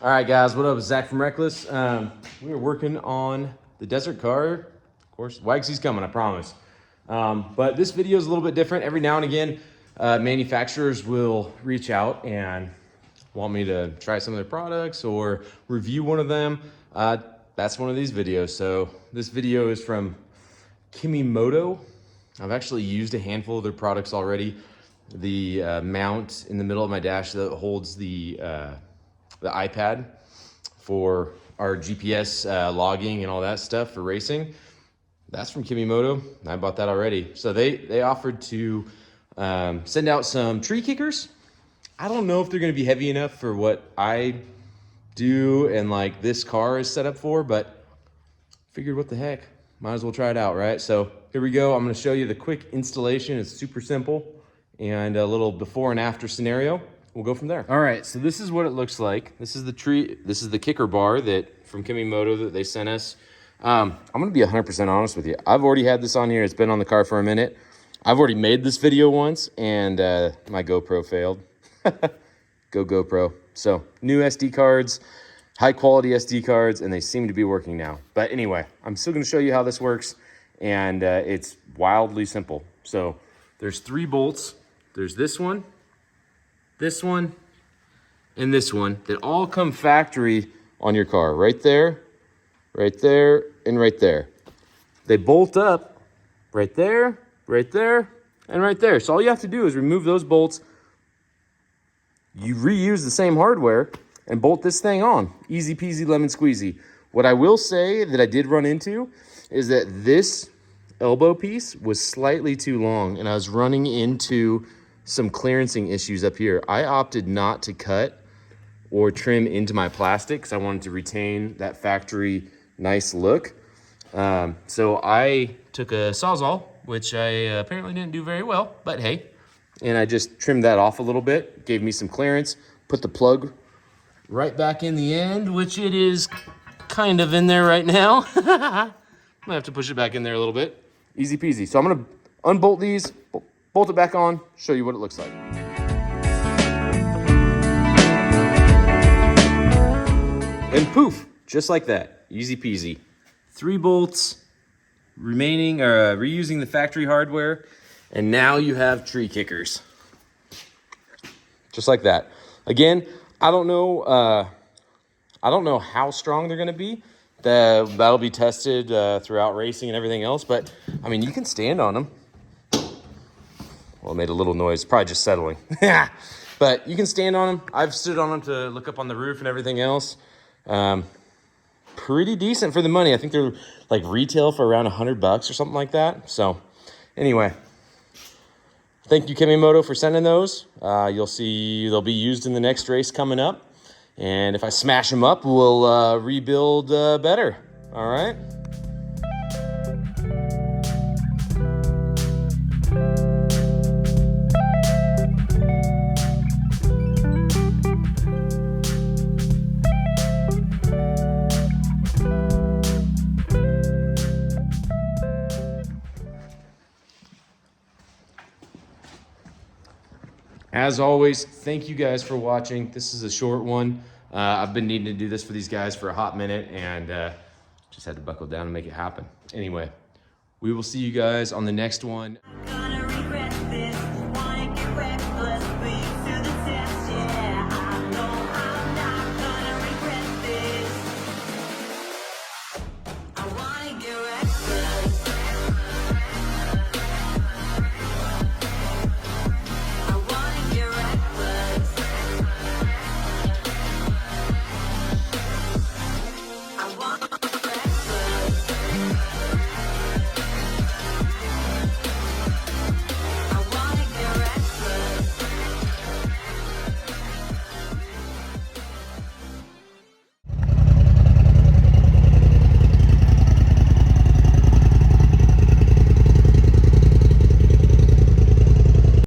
All right, guys, what up? It's Zach from Reckless. We are working on the desert car. Of course, Wagsy's coming, I promise. But this video is a little bit different. Every now and again, manufacturers will reach out and want me to try some of their products or review one of them. That's one of these videos. So this video is from Kemimoto. I've actually used a handful of their products already. The mount in the middle of my dash that holds the iPad for our GPS logging and all that stuff for racing. That's from Kemimoto. I bought that already. So they offered to send out some tree kickers. I don't know if they're going to be heavy enough for what I do and like this car is set up for, but figured what the heck, might as well try it out, right? So here we go. I'm going to show you the quick installation. It's super simple and a little before and after scenario. We'll go from there. All right, so this is what it looks like. This is the tree. This is the kicker bar that from Kemimoto that they sent us. I'm gonna be 100% honest with you. I've already had this on here. It's been on the car for a minute. I've already made this video once, and my GoPro failed. Go GoPro. So new SD cards, high quality SD cards, and they seem to be working now. But anyway, I'm still gonna show you how this works, and it's wildly simple. So there's 3 bolts. There's this one, and this one that all come factory on your car. Right there, and right there. They bolt up right there, and right there. So all you have to do is remove those bolts. You reuse the same hardware and bolt this thing on. Easy peasy lemon squeezy. What I will say that I did run into is that this elbow piece was slightly too long and I was running into some clearancing issues up here. I opted not to cut or trim into my plastic because I wanted to retain that factory nice look. So I took a Sawzall, which I apparently didn't do very well, but hey. And I just trimmed that off a little bit, gave me some clearance, put the plug right back in the end, which it is kind of in there right now. I'm gonna have to push it back in there a little bit. Easy peasy. So I'm gonna unbolt these, bolt it back on, show you what it looks like. And poof, just like that, easy peasy. 3 bolts remaining, reusing the factory hardware, and now you have tree kickers. Just like that. Again, I don't know how strong they're gonna be. That'll be tested throughout racing and everything else, but I mean, you can stand on them. Well, it made a little noise, probably just settling. But you can stand on them. I've stood on them to look up on the roof and everything else. Pretty decent for the money. I think they're like retail for around $100 or something like that. So anyway, thank you Kemimoto for sending those. You'll see they'll be used in the next race coming up. And if I smash them up, we'll rebuild better. All right. As always, thank you guys for watching. This is a short one. I've been needing to do this for these guys for a hot minute and just had to buckle down and make it happen. Anyway, we will see you guys on the next one. I want